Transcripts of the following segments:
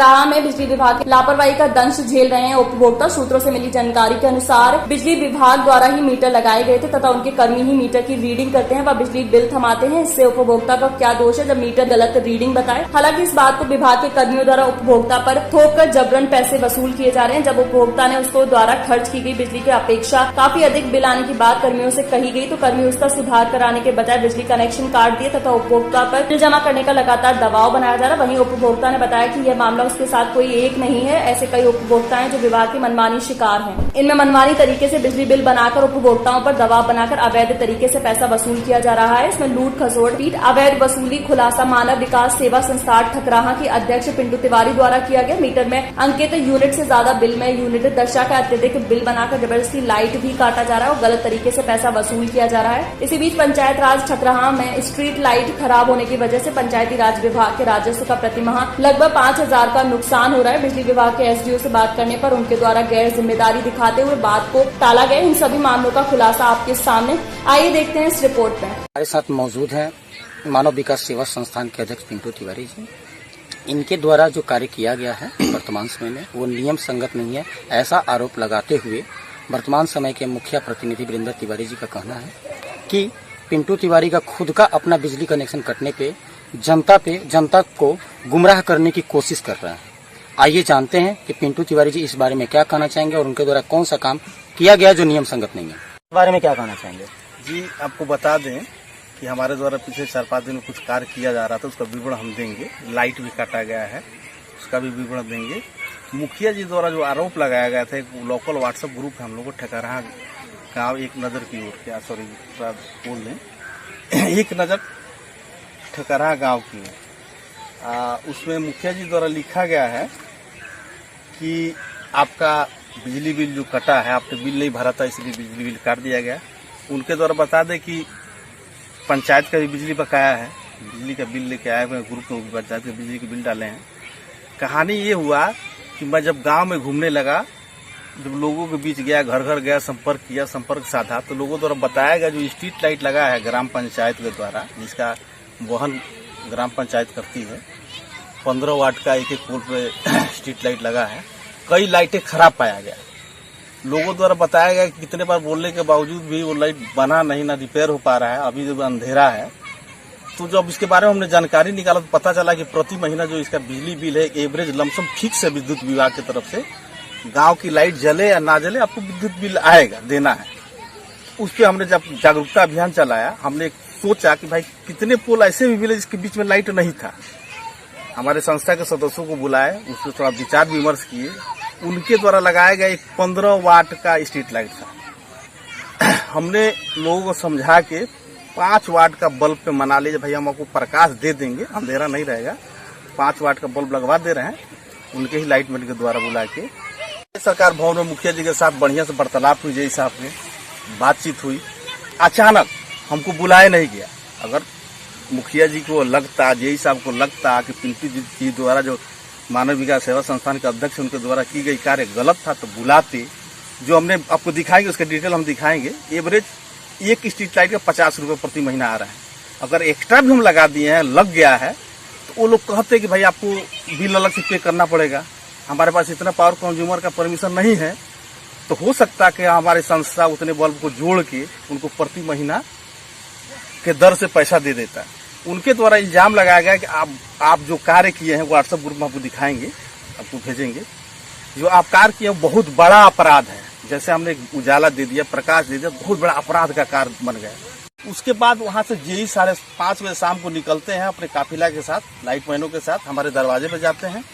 ठकराहा में बिजली विभाग की लापरवाही का दंश झेल रहे हैं उपभोक्ता। सूत्रों से मिली जानकारी के अनुसार बिजली विभाग द्वारा ही मीटर लगाए गए थे तथा उनके कर्मी ही मीटर की रीडिंग करते हैं व बिजली बिल थमाते हैं। इससे उपभोक्ता का क्या दोष है जब मीटर गलत रीडिंग बताए। हालांकि इस बात को विभाग के कर्मियों द्वारा उपभोक्ता पर थोप कर जबरन पैसे वसूल किए जा रहे हैं। जब उपभोक्ता ने उसको द्वारा खर्च की गई बिजली की अपेक्षा काफी अधिक बिल आने की बात कर्मियों से कही गई तो कर्मी उसका सुधार कराने के बजाय बिजली कनेक्शन काट दिए तथा उपभोक्ता पर बिल जमा करने का लगातार दबाव बनाया जा रहा। वहीं उपभोक्ता ने बताया कि यह मामला उसके साथ कोई एक नहीं है। ऐसे कई उपभोक्ता हैं जो विभाग की मनमानी शिकार हैं। इनमें मनमानी तरीके से बिजली बिल बनाकर उपभोक्ताओं पर दबाव बनाकर अवैध तरीके से पैसा वसूल किया जा रहा है। इसमें लूट खसोट पीट अवैध वसूली खुलासा मानव विकास सेवा संस्थान ठकराहा की अध्यक्ष पिंटू तिवारी द्वारा किया गया। मीटर में अंकित यूनिट से ज्यादा बिल में यूनिट दर्शा का अत्यधिक बिल बनाकर जबरदस्ती लाइट भी काटा जा रहा है और गलत तरीके से पैसा वसूल किया जा रहा है। इसी बीच पंचायत राज ठकराहा में स्ट्रीट लाइट खराब होने की वजह से पंचायती राज विभाग के राजस्व का प्रतिमाह लगभग 5,000 का नुकसान हो रहा है। बिजली विभाग के एसडीओ से बात करने पर उनके द्वारा गैर जिम्मेदारी दिखाते हुए बात को टाला गया। इन सभी मामलों का खुलासा आपके सामने, आइए देखते हैं इस रिपोर्ट में। हमारे साथ मौजूद है मानव विकास सेवा संस्थान के अध्यक्ष पिंटू तिवारी जी। इनके द्वारा जो कार्य किया गया है वर्तमान समय में वो नियम संगत नहीं है, ऐसा आरोप लगाते हुए वर्तमान समय के मुखिया प्रतिनिधि वीरेंद्र तिवारी जी का कहना है कि पिंटू तिवारी का खुद का अपना बिजली कनेक्शन कटने पे जनता को गुमराह करने की कोशिश कर रहे हैं। आइए जानते हैं कि पिंटू तिवारी जी इस बारे में क्या कहना चाहेंगे और उनके द्वारा कौन सा काम किया गया जो नियम संगत नहीं है। इस बारे में क्या कहना चाहेंगे? जी, आपको बता दें कि हमारे द्वारा पिछले 4-5 दिन में कुछ कार्य किया जा रहा था, उसका विवरण हम देंगे। लाइट भी काटा गया है, उसका भी विवरण देंगे। मुखिया जी द्वारा जो आरोप लगाया गया था, एक लोकल व्हाट्सएप ग्रुप है हम लोग को ठकराहा गाँव एक नज़र की ओर, क्या सॉरी बोल दें एक नज़र ठकराहा गाँव की उसमें मुखिया जी द्वारा लिखा गया है कि आपका बिजली बिल जो कटा है, आपने बिल नहीं भरा था इसलिए बिजली बिल काट दिया गया। उनके द्वारा बता दें कि पंचायत का भी बिजली बकाया है, बिजली का बिल लेके आए हुए ग्रुप में पंचायत के बिजली के बिल डाले हैं। कहानी ये हुआ कि मैं जब गांव में घूमने लगा, जब लोगों के बीच गया, घर घर गया, संपर्क साधा, तो लोगों द्वारा बताया गया जो स्ट्रीट लाइट लगा है ग्राम पंचायत के द्वारा, जिसका वहन ग्राम पंचायत करती है, 15 वाट का एक पोल पे स्ट्रीट लाइट लगा है। कई लाइटें खराब पाया गया। लोगों द्वारा बताया गया कि कितने बार बोलने के बावजूद भी वो लाइट बना नहीं, ना रिपेयर हो पा रहा है, अभी जब अंधेरा है। तो जब इसके बारे में हमने जानकारी निकाला तो पता चला कि प्रति महीना जो इसका बिजली बिल है एवरेज लमसम फिक्स है विद्युत विभाग की तरफ से। गांव की लाइट जले या ना जले आपको विद्युत बिल आएगा, देना है। उस पर हमने जब जागरूकता अभियान चलाया, हमने सोचा कि भाई कितने पोल ऐसे भी मिले जिसके बीच में लाइट नहीं था। हमारे संस्था के सदस्यों को बुलाए, उससे थोड़ा विचार विमर्श किए। उनके द्वारा लगाया गया एक 15 वाट का स्ट्रीट लाइट था। हमने लोगों को समझा के 5 वाट का बल्ब पे मना लीजिए, भाई हम आपको प्रकाश दे देंगे, अंधेरा नहीं रहेगा, 5 वाट का बल्ब लगवा दे रहे हैं। उनके ही लाइटमैन के द्वारा बुला के सरकार भवन में मुखिया जी के साथ बढ़िया से वार्तालाप हुई, जय साहब ने बातचीत हुई। अचानक हमको बुलाया नहीं गया। अगर मुखिया जी को लगता, जय साहब को लगता कि पिंटू जी द्वारा जो मानव विकास सेवा संस्थान के अध्यक्ष उनके द्वारा की गई कार्य गलत था तो बुलाते। जो हमने आपको दिखाएंगे उसका डिटेल हम दिखाएंगे। एवरेज एक स्ट्रीट लाइट का 50 रुपये प्रति महीना आ रहा है। अगर एक्स्ट्रा भी हम लगा दिए हैं, लग गया है, तो वो लोग कहते कि भाई आपको बिल अलग से पे करना पड़ेगा, हमारे पास इतना पावर कंज्यूमर का परमिशन नहीं है। तो हो सकता है कि हमारी संस्था उतने बल्ब को जोड़ के उनको प्रति महीना के दर से पैसा दे देता है। उनके द्वारा इल्जाम लगाया गया कि आप जो कार्य किए हैं व्हाट्सएप ग्रुप में आपको दिखाएंगे, आपको भेजेंगे। जो आप कार्य किए हैं बहुत बड़ा अपराध है। जैसे हमने उजाला दे दिया, प्रकाश दे दिया, बहुत बड़ा अपराध का कार्य बन गया। उसके बाद वहां से जेई 5:30 बजे शाम को निकलते हैं अपने काफिला के साथ, लाइटमैनों के साथ, हमारे दरवाजे पे जाते हैं।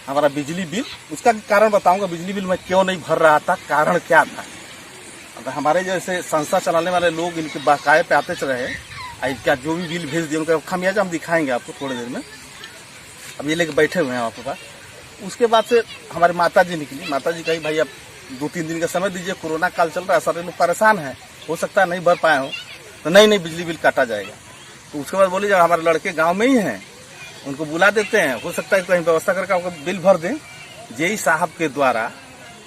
हमारा बिजली बिल, उसका कारण बताऊंगा, बिजली बिल मैं क्यों नहीं भर रहा था, कारण क्या था। अगर हमारे जैसे संस्था चलाने वाले लोग इनके बकाये पे आते रहे, क्या जो भी बिल भेज दिए उनका खामियाजा हम दिखाएंगे आपको थोड़ी देर में। अब ये लेके बैठे हुए हैं आपके पास। उसके बाद से हमारी माता जी निकली। माता जी कही भाई अब 2-3 दिन का समय दीजिए, कोरोना काल चल रहा है, सारे लोग परेशान हैं, हो सकता है नहीं भर पाए हो। तो नहीं बिजली बिल काटा जाएगा। तो उसके बाद बोली जब हमारे लड़के गाँव में ही हैं, उनको बुला देते हैं, हो सकता है कहीं व्यवस्था करके आपको बिल भर दें। जेई साहब के द्वारा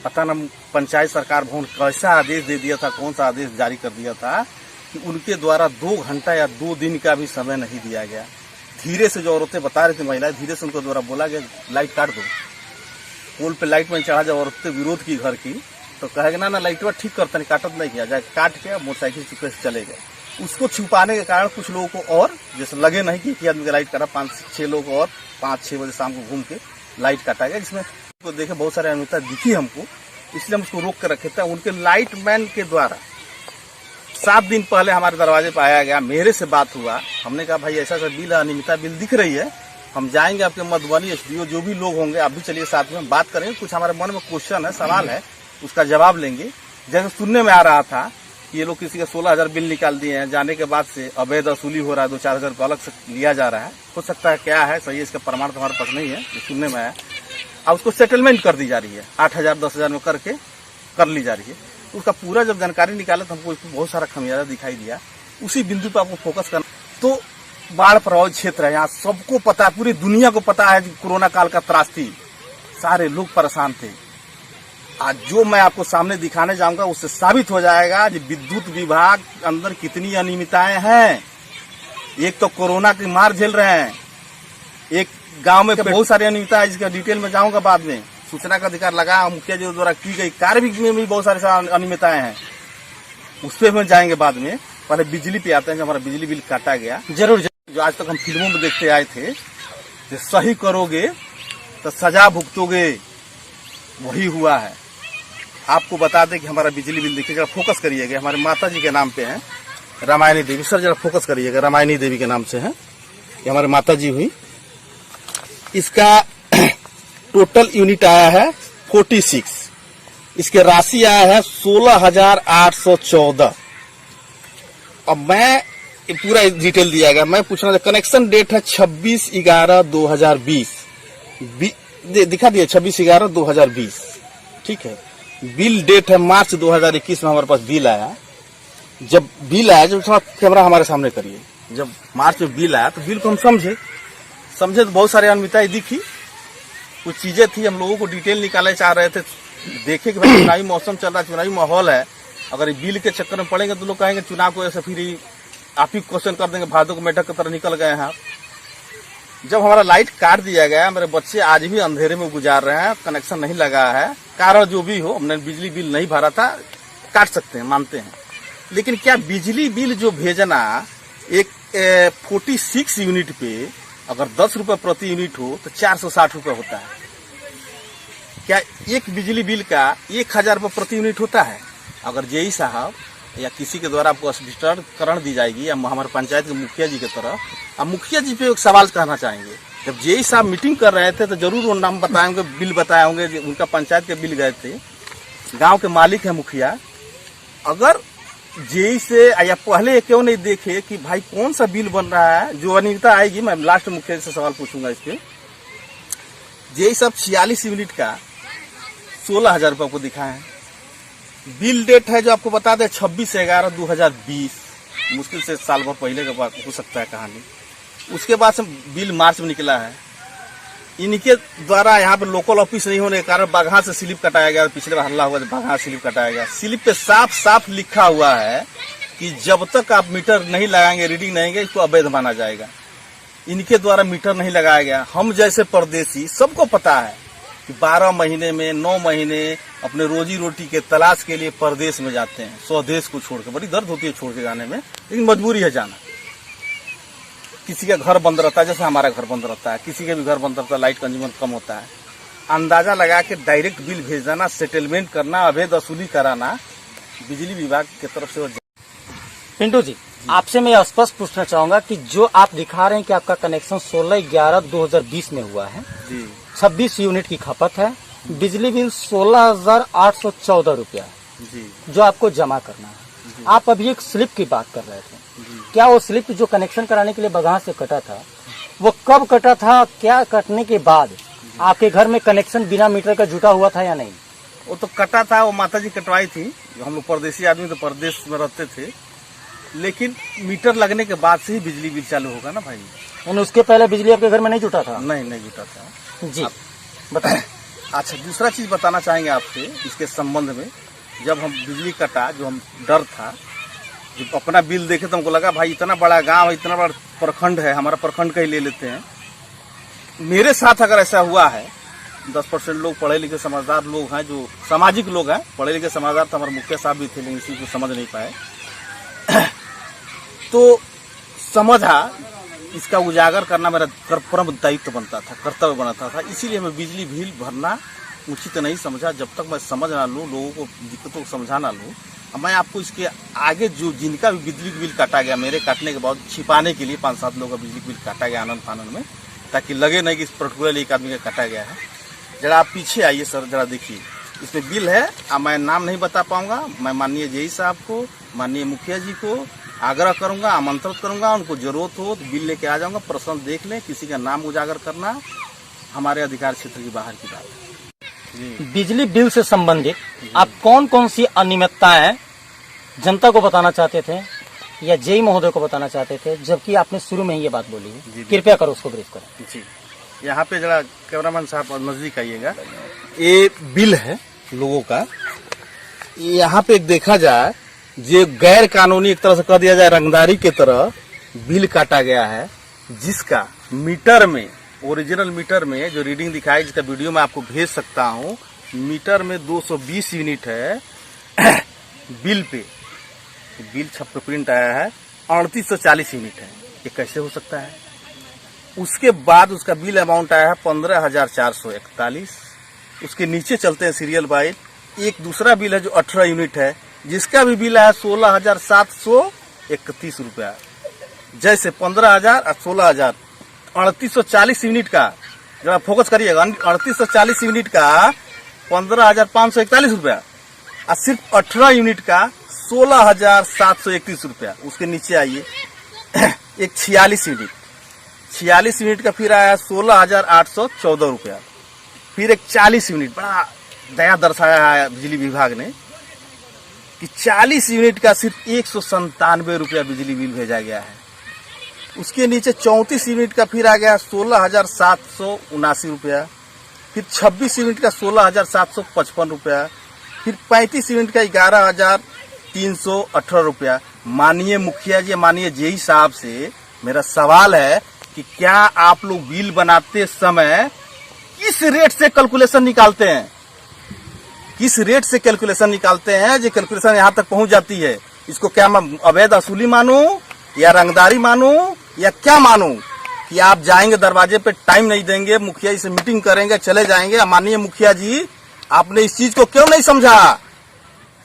पता न पंचायत सरकार भवन कैसा आदेश दे दिया था, कौन सा आदेश जारी कर दिया था कि उनके द्वारा 2 घंटा या 2 दिन का भी समय नहीं दिया गया। धीरे से जो औरतें बता रही थी महिलाएं, धीरे से उनको द्वारा बोला गया लाइट काट दो, पोल पे लाइट में चढ़ा जाओ, औरतें विरोध की घर की, तो कहेगा ना लाइट ठीक करता नहीं, काटत नहीं किया जाए, काट के मोटरसाइकिल चुपके से चले गए। उसको छुपाने के कारण कुछ लोगों को और जैसे लगे नहीं कि एक आदमी का लाइट काटा, 5-6 लोग और 5-6 बजे शाम को घूम के लाइट काटा गया, जिसमें तो देखे बहुत सारे अनियमितता दिखी हमको, इसलिए हम उसको रोक कर रखे थे। उनके लाइट मैन के द्वारा 7 दिन पहले हमारे दरवाजे पर आया गया, मेरे से बात हुआ, हमने कहा भाई ऐसा बिल अनियमितता बिल दिख रही है, हम जाएंगे आपके मधुबनी एसडीओ जो भी लोग होंगे, आप भी चलिए साथ में बात करेंगे, कुछ हमारे मन में क्वेश्चन है, सवाल है, उसका जवाब लेंगे। जैसे सुनने में आ रहा था कि ये लोग किसी का 16,000 बिल निकाल दिए हैं, जाने के बाद से अवैध वसूली हो रहा है, 2-4 हजार रुपये अलग से लिया जा रहा है, हो सकता है क्या है सही है, इसका प्रमाण तो हमारे पास नहीं है, सुनने में आया। अब उसको सेटलमेंट कर दी जा रही है, 8,000 10,000 में करके कर ली जा रही है। उसका पूरा जब जानकारी निकाला तो हमको इसमें बहुत सारा खमियाजा दिखाई दिया। उसी बिंदु पर आपको फोकस करना, तो बाढ़ प्रभावित क्षेत्र है, यहाँ सबको पता है, पूरी दुनिया को पता है कि कोरोना काल का त्रासदी, सारे लोग परेशान थे। आज जो मैं आपको सामने दिखाने जाऊंगा उससे साबित हो जाएगा कि विद्युत विभाग अंदर कितनी अनियमितताएं हैं। एक तो कोरोना की मार झेल रहे हैं, एक गांव में बहुत सारी अनियमितता है, जिसका डिटेल में जाऊंगा बाद में। सूचना का अधिकार लगा, मुखिया जी द्वारा की गई कार्य में भी बहुत सारी अनियमितताएं हैं, उस पर हम जाएंगे बाद में। पहले बिजली पे आते हैं, जो हमारा बिजली बिल काटा गया। जरूर जो आज तक हम फिल्मों में देखते आए थे कि सही करोगे तो सजा भुगतोगे, वही हुआ है। आपको बता दें कि हमारा बिजली बिल देखिए, जरा फोकस करिएगा, हमारे माता जी के नाम पे है, रामायणी देवी, सर जरा फोकस करिएगा, रामायणी देवी के नाम से है, ये हमारे माता जी हुई। इसका टोटल यूनिट आया है 46, इसके राशि आया है 16,814। अब मैं पूरा डिटेल दिया गया, मैं पूछना था, कनेक्शन डेट है 26/11/2020, दिखा दिया 26/11/2020, ठीक है। बिल डेट है मार्च 2021 में हमारे पास बिल आया। जब बिल आया, जब कैमरा हमारे सामने करिए, जब मार्च में बिल आया तो बिल को हम समझे तो बहुत सारी अनियमितताएं दिखी, कुछ चीजें थी, हम लोगों को डिटेल निकालना चाह रहे थे, देखे कि भाई चुनावी मौसम चल रहा है, चुनावी माहौल है, अगर बिल के चक्कर में पड़ेंगे तो लोग कहेंगे चुनाव को ऐसे फिर आप ही क्वेश्चन कर देंगे, भादों को मेढक की तरह निकल गए हैं आप। जब हमारा लाइट काट दिया गया, मेरे बच्चे आज भी अंधेरे में गुजार रहे हैं, कनेक्शन नहीं लगा है, कारण जो भी हो, हमने बिजली बिल नहीं भरा था, काट सकते हैं, मानते हैं। लेकिन क्या बिजली बिल जो भेजना एक 46 यूनिट पे अगर 10 रुपए प्रति यूनिट हो तो 460 रुपए होता है। क्या एक बिजली बिल का 1,000 रुपए प्रति यूनिट होता है? अगर जेई साहब या किसी के द्वारा आपको स्पष्टीकरण दी जाएगी, या हमारे पंचायत के मुखिया जी की तरफ, अब मुखिया जी पे एक सवाल कहना चाहेंगे। जब जेई साहब मीटिंग कर रहे थे तो जरूर वो नाम बताए होंगे, बिल बताए होंगे, उनका पंचायत के बिल गए थे, गांव के मालिक है मुखिया। अगर जेई से या पहले क्यों नहीं देखे कि भाई कौन सा बिल बन रहा है, जो अनियमितता आएगी, मैं लास्ट मुखिया से सवाल पूछूंगा इस पे। जेई साहब 46 यूनिट का 16,000 रुपए को दिखाए। बिल डेट है जो आपको बता दें 26/11/2020, मुश्किल से साल भर पहले का बात हो सकता है कहानी। उसके बाद से बिल मार्च में निकला है। इनके द्वारा यहाँ पे लोकल ऑफिस नहीं होने के कारण बाघा से स्लिप कटाया गया, पिछले बार हल्ला हुआ बाघा स्लिप कटाया गया। स्लिप पे साफ साफ लिखा हुआ है कि जब तक आप मीटर नहीं लगाएंगे, रीडिंग नहीं, इसको अवैध माना जाएगा। इनके द्वारा मीटर नहीं लगाया गया। हम जैसे परदेसी सबको पता है कि 12 महीने में 9 महीने अपने रोजी रोटी के तलाश के लिए परदेश में जाते हैं, स्वदेश को छोड़कर। बड़ी दर्द होती है छोड़ के जाने में, लेकिन मजबूरी है जाना। किसी का घर बंद रहता है, जैसे हमारा घर बंद रहता है, किसी का भी घर बंद रहता है, लाइट कंज्यूमर कम होता है। अंदाजा लगा के डायरेक्ट बिल भेज देना, सेटलमेंट करना, अवैध वसूली कराना बिजली विभाग की तरफ से। पिंटू जी, आपसे मैं स्पष्ट पूछना चाहूंगा कि जो आप दिखा रहे हैं कि आपका कनेक्शन 16/11/2020 में हुआ है जी, 26 यूनिट की खपत है, बिजली बिल 16,814 रुपया जी, जो आपको जमा करना है। आप अभी एक स्लिप की बात कर रहे थे, क्या वो स्लिप जो कनेक्शन कराने के लिए बगाह से कटा था, वो कब कटा था, क्या कटने के बाद आपके घर में कनेक्शन बिना मीटर का जुटा हुआ था या नहीं? वो तो कटा था, वो माता जी कटवाई थी। हम लोग परदेसी आदमी तो परदेश में रहते थे, लेकिन मीटर लगने के बाद से ही बिजली बिल चालू होगा ना भाई। यानी उसके पहले बिजली आपके घर में नहीं जुटा था? नहीं जुटा था जी, बताएं। अच्छा, दूसरा चीज बताना चाहेंगे आपसे इसके संबंध में। जब हम बिजली कटा, जो हम डर था, जब अपना बिल देखे तो हमको लगा भाई इतना बड़ा गांव है, इतना बड़ा प्रखंड है, हमारा प्रखंड का ही ले लेते हैं। मेरे साथ अगर ऐसा हुआ है, 10% लोग पढ़े लिखे समझदार लोग हैं, जो सामाजिक लोग हैं, पढ़े लिखे समझदार, तो हमारे मुखिया साहब भी थे लेकिन इसी को समझ नहीं पाए। तो समझा इसका उजागर करना मेरा परम दायित्व बनता था, कर्तव्य बनता था, इसीलिए मैं बिजली बिल भरना उचित नहीं समझा। जब तक मैं समझ ना लूँ, लोगों को दिक्कतों को समझा ना लूँ, मैं आपको इसके आगे जो जिनका भी बिजली बिल काटा गया, मेरे काटने के बाद छिपाने के लिए 5-7 लोगों का बिजली बिल काटा गया आनंद फानंद में, ताकि लगे नहीं कि इस पर्टिकुलर एक आदमी का काटा गया है। जरा आप पीछे आइए सर, जरा देखिए इसमें बिल है। अब मैं नाम नहीं बता पाऊंगा, मैं माननीय जेई साहब को, माननीय मुखिया जी को आग्रह करूंगा, आमंत्रित करूंगा, उनको जरूरत हो तो बिल लेके आ जाऊंगा, प्रश्न देख लें। किसी का नाम उजागर करना हमारे अधिकार क्षेत्र की बाहर की बात है। बिजली बिल से संबंधित आप कौन कौन सी अनियमितताएं जनता को बताना चाहते थे या जेई महोदय को बताना चाहते थे, जबकि आपने शुरू में ही ये बात बोली है? कृपया करो उसको ब्रीफ करें। जी, यहाँ पे जरा कैमरामैन साहब नजदीक आइएगा। ये बिल है लोगों का, यहाँ पे एक देखा जाए जो गैर कानूनी एक तरह से कह दिया जाए रंगदारी के तरह बिल काटा गया है, जिसका मीटर में, ओरिजिनल मीटर में जो रीडिंग दिखाई, जिसका वीडियो मैं आपको भेज सकता हूँ, मीटर में 220 यूनिट है। बिल पे बिल छप पे प्रिंट आया है 3840 यूनिट है। ये कैसे हो सकता है? उसके बाद उसका बिल अमाउंट आया है 15,441। उसके नीचे चलते हैं सीरियल बाइट, एक दूसरा बिल है जो 18 यूनिट है, जिसका भी बिल है 16,731 रुपया। जैसे 15,000 और 16,000, 3840 यूनिट का, जरा फोकस करिएगा, 3840 यूनिट का 15,541 रुपया, और सिर्फ 18 यूनिट का 16,731 रुपया। उसके नीचे आइए, एक 46 यूनिट का फिर आया 16,814 रुपया। फिर एक 40 यूनिट, बड़ा दया दर्शाया है बिजली विभाग ने कि 40 यूनिट का सिर्फ 197 रुपया बिजली बिल भेजा गया है। उसके नीचे 34 यूनिट का फिर आ गया 16,779 रुपया। फिर 26 यूनिट का 16,755 रुपया। फिर 35 यूनिट का 11,318 रुपया। माननीय मुखिया जी, माननीय जेई साहब से मेरा सवाल है कि क्या आप लोग बिल बनाते समय किस रेट से कैलकुलेशन निकालते हैं? किस रेट से कैलकुलेशन निकालते हैं? जो कैलकुलेशन यहाँ तक पहुंच जाती है, इसको क्या मैं अवैध वसूली मानूं या रंगदारी मानूं या क्या मानूं? कि आप जाएंगे दरवाजे पे, टाइम नहीं देंगे, मुखिया जी से मीटिंग करेंगे, चले जाएंगे। माननीय मुखिया जी, आपने इस चीज को क्यों नहीं समझा?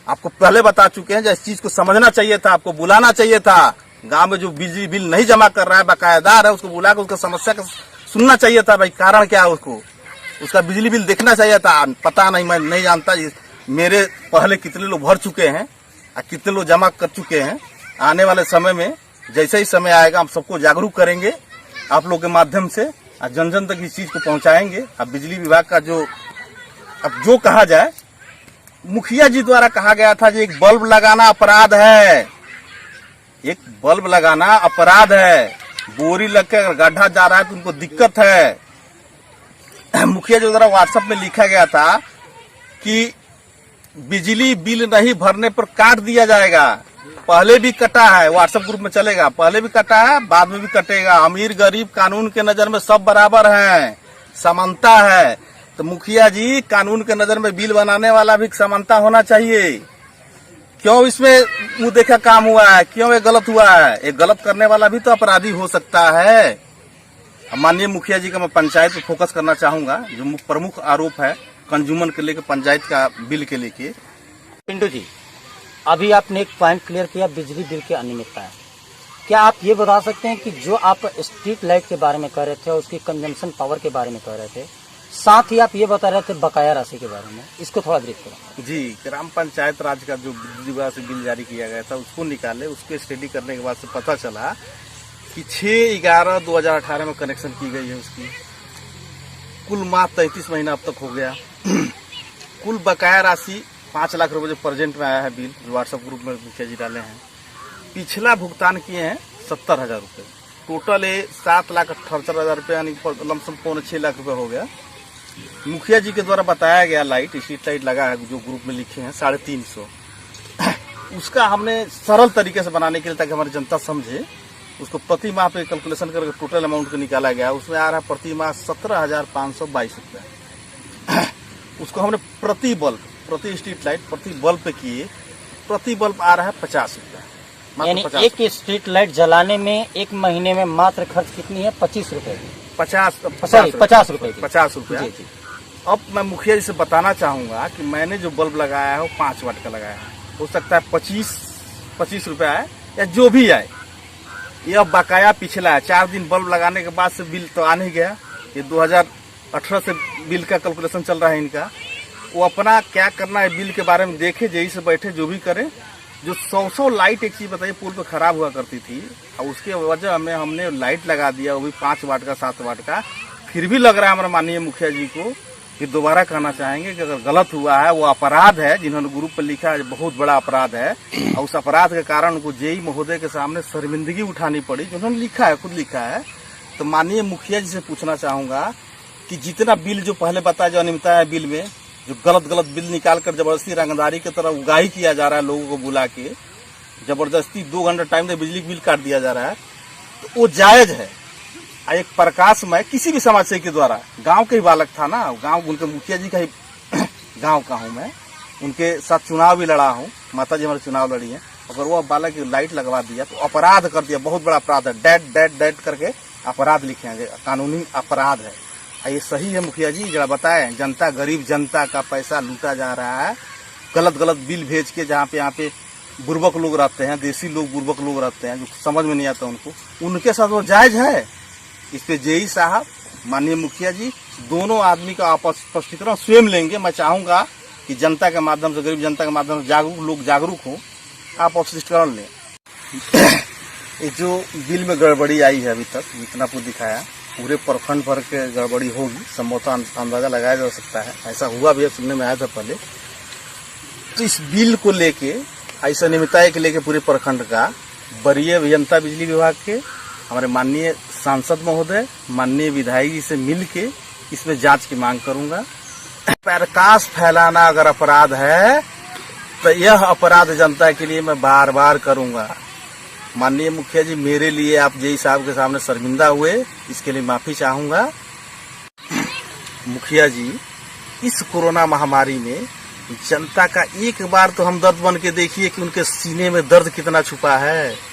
आपको पहले बता चुके हैं, इस चीज को समझना चाहिए था, आपको बुलाना चाहिए था। गांव में जो बिजली बिल नहीं जमा कर रहा है, बकायेदार है, उसको बुलाकर उसका समस्या का सुनना चाहिए था। भाई कारण क्या है, उसका बिजली बिल देखना चाहिए था। पता नहीं, मैं नहीं जानता मेरे पहले कितने लोग भर चुके हैं और कितने लोग जमा कर चुके हैं। आने वाले समय में जैसे ही समय आएगा, हम सबको जागरूक करेंगे आप लोग के माध्यम से, और जन जन तक इस चीज को पहुंचाएंगे। अब बिजली विभाग का जो कहा जाए, मुखिया जी द्वारा कहा गया था कि एक बल्ब लगाना अपराध है, एक बल्ब लगाना अपराध है। बोरी लगकर गड्ढा जा रहा है तो उनको दिक्कत है। मुखिया जी द्वारा व्हाट्सएप में लिखा गया था कि बिजली बिल नहीं भरने पर काट दिया जाएगा। पहले भी कटा है, व्हाट्सएप ग्रुप में चलेगा, पहले भी कटा है, बाद में भी कटेगा। अमीर गरीब कानून के नजर में सब बराबर हैं, समानता है। तो मुखिया जी, कानून के नजर में बिल बनाने वाला भी समानता होना चाहिए। क्यों इसमें मुंह देखा काम हुआ है? क्यों ये गलत हुआ है? एक गलत करने वाला भी तो अपराधी हो सकता है। माननीय मुखिया जी का मैं पंचायत पे फोकस करना चाहूंगा, जो प्रमुख आरोप है कंज्यूमर के लेके, पंचायत का बिल के लेके। पिंटू जी, अभी आपने एक पॉइंट क्लियर किया, बिजली बिल की अनियमितता है। क्या आप ये बता सकते हैं कि जो आप स्ट्रीट लाइट के बारे में कह रहे थे, उसकी कंजम्पशन पावर के बारे में कह रहे थे, साथ ही आप ये बता रहे थे बकाया राशि के बारे में, इसको थोड़ा ब्रीफ करें। जी, ग्राम पंचायत राज का जो बिजली विभाग से बिल जारी किया गया था, उसको निकाले। उसको स्टडी करने के बाद से पता चला कि 6/11/2018 में कनेक्शन की गई है उसकी। कुल माह 33 महीना अब तक हो गया। कुल बकाया राशि 5 लाख रुपए जो प्रेजेंट में आया है बिल, जो व्हाट्सएप ग्रुप में मुखिया जी डाले हैं। पिछला भुगतान किए हैं 70,000 रुपए। टोटल 7,78,000 रुपये, यानी लमसम 6 लाख रुपए हो गया। मुखिया जी के द्वारा बताया गया लाइट, स्ट्रीट लाइट लगा है जो ग्रुप में लिखे हैं 350। उसका हमने सरल तरीके से बनाने के लिए, ताकि हमारी जनता समझे, उसको प्रति माह पे कैलकुलेशन करके टोटल अमाउंट को निकाला गया। उसमें आ रहा है प्रति माह 17,522 रुपये। उसको हमने प्रति बल्ब, प्रति स्ट्रीट लाइट, प्रति बल्ब पे किए, प्रति बल्ब आ रहा है 50 रुपये। यानी एक स्ट्रीट लाइट जलाने में एक महीने में मात्र खर्च कितनी है? 25 रुपए। 50 रुपए। 50 रुपये। अब मैं मुखिया जी से बताना चाहूंगा कि मैंने जो बल्ब लगाया है वो 5 वाट का लगाया है। हो सकता है 25 रुपये आए या जो भी आए, ये अब बकाया पिछला है। 4 दिन बल्ब लगाने के बाद से बिल तो आ नहीं गया। ये 2018 से बिल का कैलकुलेशन चल रहा है इनका। वो अपना क्या करना है बिल के बारे में देखे, जेई से बैठे जो भी करे। जो 100 लाइट, एक चीज बताइए, पुल पे खराब हुआ करती थी, और उसके वजह में हमने लाइट लगा दिया, वो भी 5 वाट का, 7 वाट का। फिर भी लग रहा है हमारे माननीय मुखिया जी को कि दोबारा कहना चाहेंगे कि अगर गलत हुआ है, वो अपराध है, जिन्होंने ग्रुप पर लिखा है, बहुत बड़ा अपराध है, और उस अपराध के कारण उनको जेई महोदय के सामने शर्मिंदगी उठानी पड़ी। जिन्होंने लिखा है, खुद लिखा है। तो माननीय मुखिया जी से पूछना चाहूंगा कि जितना बिल जो पहले बताया, जो अनियमितता है बिल में, जो गलत बिल निकाल कर जबरदस्ती रंगदारी की तरह उगाही किया जा रहा है, लोगों को बुला के जबरदस्ती 2 घंटा टाइम दे बिजली बिल काट दिया जा रहा है, तो वो जायज है। एक प्रकाशमय किसी भी समाज सेवी के द्वारा, गांव के ही बालक था ना, गांव उनके मुखिया जी का ही गांव का हूं मैं, उनके साथ चुनाव भी लड़ा हूं, माता जी हमारे चुनाव लड़ी है। अगर वो बालक की लाइट लगवा दिया तो अपराध कर दिया, बहुत बड़ा अपराध है। डेड करके अपराध लिखेंगे, कानूनी अपराध है। ये सही है मुखिया जी? जरा बताएं, जनता, गरीब जनता का पैसा लूटा जा रहा है, गलत बिल भेज के, जहाँ पे यहाँ पे बुर्बक लोग रहते हैं, देसी लोग बुर्बक लोग रहते हैं, जो समझ में नहीं आता उनको, उनके साथ वो जायज है? इस पे जेई साहब, माननीय मुखिया जी, दोनों आदमी का आपस स्पष्टीकरण स्वयं लेंगे। मैं चाहूंगा कि जनता के माध्यम से, गरीब जनता के माध्यम से लोग जागरूक हो, आप स्पष्टीकरण लें। ये जो बिल में गड़बड़ी आई है अभी तक, जितना कुछ दिखाया, पूरे प्रखंड भर के गड़बड़ी होगी, संभवतः अंदाजा लगाया जा सकता है। ऐसा हुआ भी, सुनने में आया था पहले। तो इस बिल को लेके, ऐसा नियमितता के लेके पूरे प्रखंड का वरीय अभियंता बिजली विभाग के, हमारे माननीय सांसद महोदय, माननीय विधायक जी से मिल के इसमें जांच की मांग करूंगा। प्रकाश फैलाना अगर अपराध है, तो यह अपराध जनता के लिए मैं बार बार करूंगा। माननीय मुखिया जी, मेरे लिए आप जेई साहब के सामने शर्मिंदा हुए, इसके लिए माफी चाहूंगा। मुखिया जी, इस कोरोना महामारी में जनता का एक बार तो हमदर्द बन के देखिए कि उनके सीने में दर्द कितना छुपा है।